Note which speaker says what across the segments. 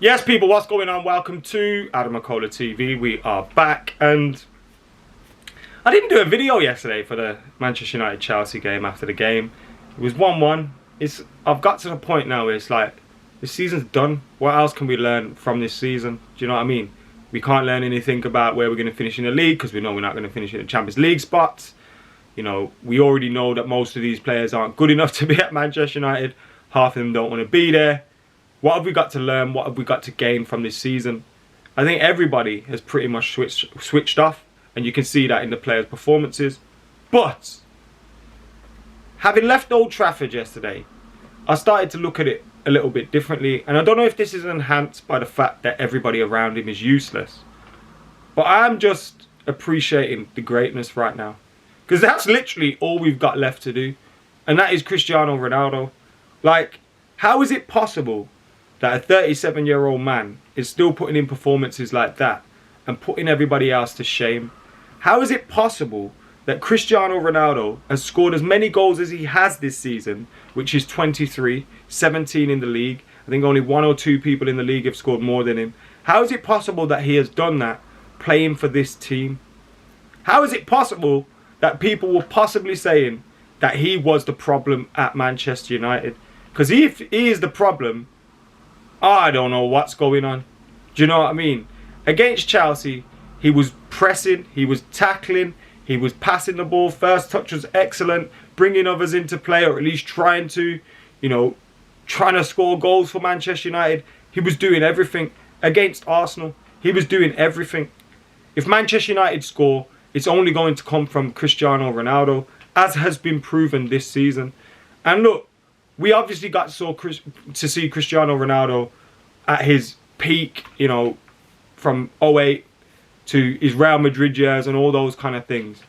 Speaker 1: Yes, people, what's going on? Welcome to AdamMcKola TV. We are back, and I didn't do a video yesterday for the Manchester United-Chelsea game after the game. It was 1-1. I've got to the point now where it's like, the season's done. What else can we learn from this season? Do you know what I mean? We can't learn anything about where we're going to finish in the league because we know we're not going to finish in the Champions League spots. You know, we already know that most of these players aren't good enough to be at Manchester United. Half of them don't want to be there. What have we got to learn? What have we got to gain from this season? I think everybody has pretty much switched off, and you can see that in the players' performances. But having left Old Trafford yesterday, I started to look at it a little bit differently, and I don't know if this is enhanced by the fact that everybody around him is useless, but I'm just appreciating the greatness right now, because that's literally all we've got left to do, and that is Cristiano Ronaldo. Like, how is it possible that a 37-year-old man is still putting in performances like that and putting everybody else to shame? How is it possible that Cristiano Ronaldo has scored as many goals as he has this season, which is 23, 17 in the league? I think only 1 or 2 people in the league have scored more than him. How is it possible that he has done that playing for this team? How is it possible that people were possibly saying that he was the problem at Manchester United? Because if he is the problem, I don't know what's going on. Do you know what I mean? Against Chelsea, he was pressing, he was tackling, he was passing the ball. First touch was excellent, bringing others into play, or at least trying to, trying to score goals for Manchester United. He was doing everything. Against Arsenal, he was doing everything. If Manchester United score, it's only going to come from Cristiano Ronaldo, as has been proven this season. And look, we obviously got to see Cristiano Ronaldo at his peak, from 08 to his Real Madrid years and all those kind of things.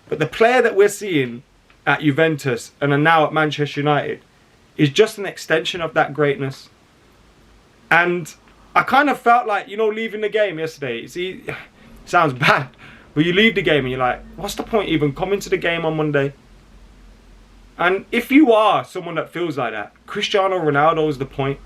Speaker 1: But the player that we're seeing at Juventus and are now at Manchester United is just an extension of that greatness. And I kind of felt like, leaving the game yesterday, it sounds bad, but you leave the game and you're like, what's the point even coming to the game on Monday? And if you are someone that feels like that, Cristiano Ronaldo is the point,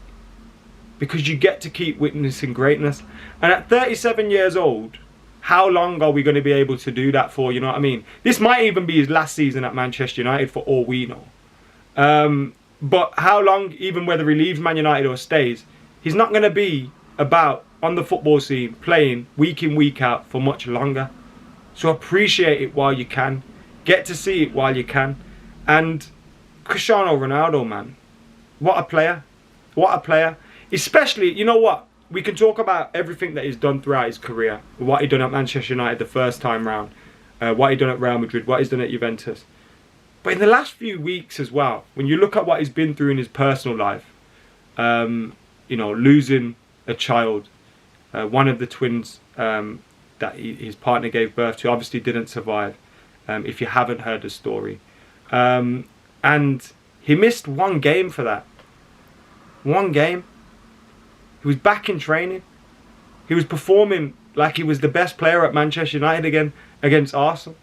Speaker 1: because you get to keep witnessing greatness. And at 37 years old, how long are we going to be able to do that for? You know what I mean? This might even be his last season at Manchester United for all we know. But how long, even whether he leaves Man United or stays, he's not going to be about on the football scene playing week in, week out for much longer. So appreciate it while you can. Get to see it while you can. And Cristiano Ronaldo, man, what a player. What a player. Especially, you know what? We can talk about everything that he's done throughout his career. What he done at Manchester United the first time round. What he done at Real Madrid. What he's done at Juventus. But in the last few weeks as well, when you look at what he's been through in his personal life, losing a child, one of the twins that his partner gave birth to obviously didn't survive, if you haven't heard the story. And he missed one game for that. One game. He was back in training. He was performing like he was the best player at Manchester United again against Arsenal.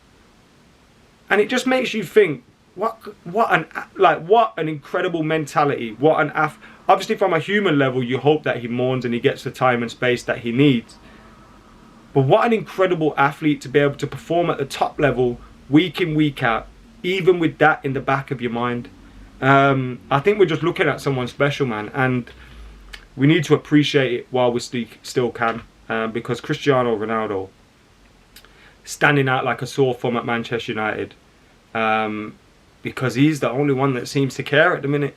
Speaker 1: And it just makes you think, what an incredible mentality. Obviously from a human level, you hope that he mourns and he gets the time and space that he needs. But what an incredible athlete to be able to perform at the top level week in, week out, even with that in the back of your mind. I think we're just looking at someone special, man, and we need to appreciate it while we still can, because Cristiano Ronaldo standing out like a sore thumb at Manchester United, because he's the only one that seems to care at the minute.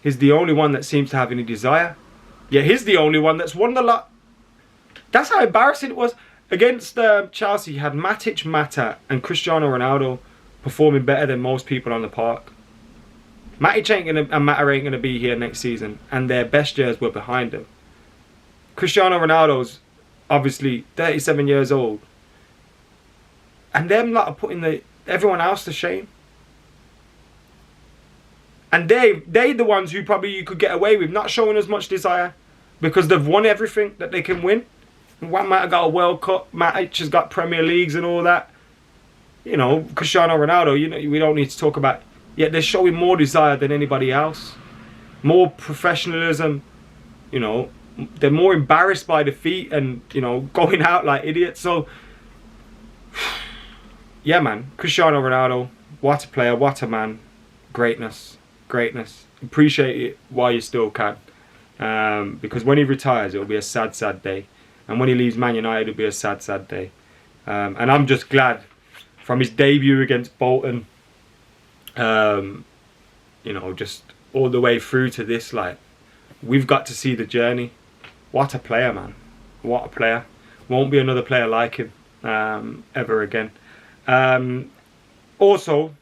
Speaker 1: He's the only one that seems to have any desire. Yeah, he's the only one that's won the lot. That's how embarrassing it was. Against Chelsea, you had Matic, Mata and Cristiano Ronaldo performing better than most people on the park. Matic and Mata ain't gonna be here next season, and their best years were behind them. Cristiano Ronaldo's obviously 37 years old, and them lot are putting everyone else to shame. And they the ones who probably you could get away with not showing as much desire, because they've won everything that they can win. One might have got a World Cup, Matic has got Premier Leagues and all that. Cristiano Ronaldo, we don't need to talk about. Yet they're showing more desire than anybody else. More professionalism, they're more embarrassed by defeat and, you know, going out like idiots. So, yeah, man, Cristiano Ronaldo, what a player, what a man, greatness, greatness. Appreciate it while you still can, because when he retires, it'll be a sad, sad day, and when he leaves Man United, it'll be a sad, sad day. And I'm just glad from his debut against Bolton, you know, just all the way through to this, like, we've got to see the journey. What a player, man. What a player. Won't be another player like him ever again. Also,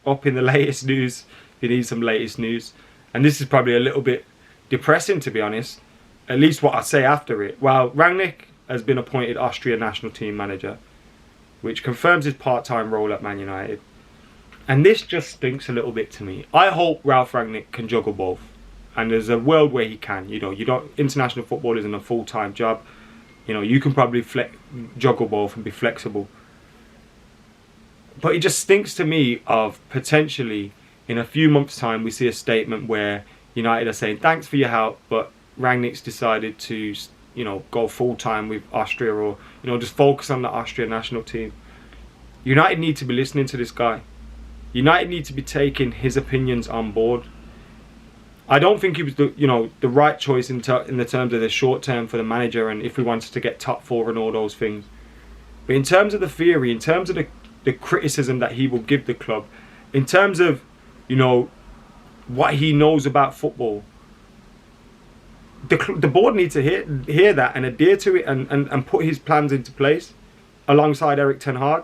Speaker 1: up in the latest news, if you need some latest news, and this is probably a little bit depressing, to be honest, at least what I say after it. Well, Rangnick has been appointed Austria national team manager, which confirms his part-time role at Man United. And this just stinks a little bit to me. I hope Ralph Rangnick can juggle both. And there's a world where he can. You know, international football isn't a full-time job. You know, you can probably juggle both and be flexible. But it just stinks to me of potentially, in a few months' time, we see a statement where United are saying, thanks for your help, but Rangnick's decided to, you know, go full-time with Austria, or, you know, just focus on the Austria national team. United need to be listening to this guy. United need to be taking his opinions on board. I don't think he was the right choice in the terms of the short term for the manager, and if we wanted to get top four and all those things. But in terms of the theory, in terms of the criticism that he will give the club, in terms of, you know, what he knows about football, the board needs to hear that and adhere to it, and put his plans into place alongside Erik ten Hag.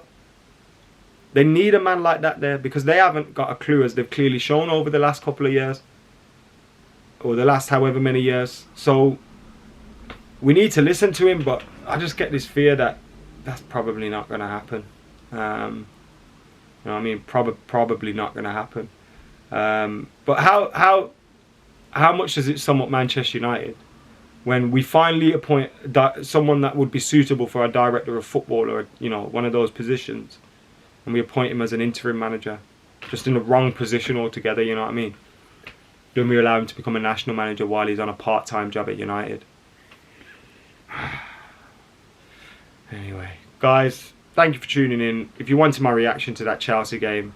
Speaker 1: They need a man like that there, because they haven't got a clue, as they've clearly shown over the last couple of years, or the last however many years. So we need to listen to him, but I just get this fear that that's probably not going to happen. You know what I mean? Probably not going to happen. But how much does it sum up Manchester United when we finally appoint someone that would be suitable for a director of football, or, you know, one of those positions, and we appoint him as an interim manager, just in the wrong position altogether, you know what I mean? Then we allow him to become a national manager while he's on a part-time job at United. Anyway, guys, thank you for tuning in. If you wanted my reaction to that Chelsea game,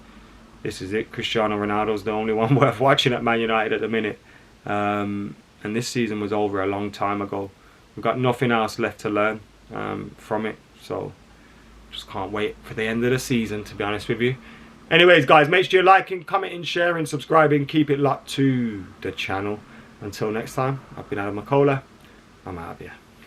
Speaker 1: this is it. Cristiano Ronaldo's the only one worth watching at Man United at the minute. And this season was over a long time ago. We've got nothing else left to learn from it. So, just can't wait for the end of the season, to be honest with you. Anyways, guys, make sure you're liking, commenting, sharing, subscribing. Keep it locked to the channel. Until next time, I've been AdamMcKola. I'm out of here.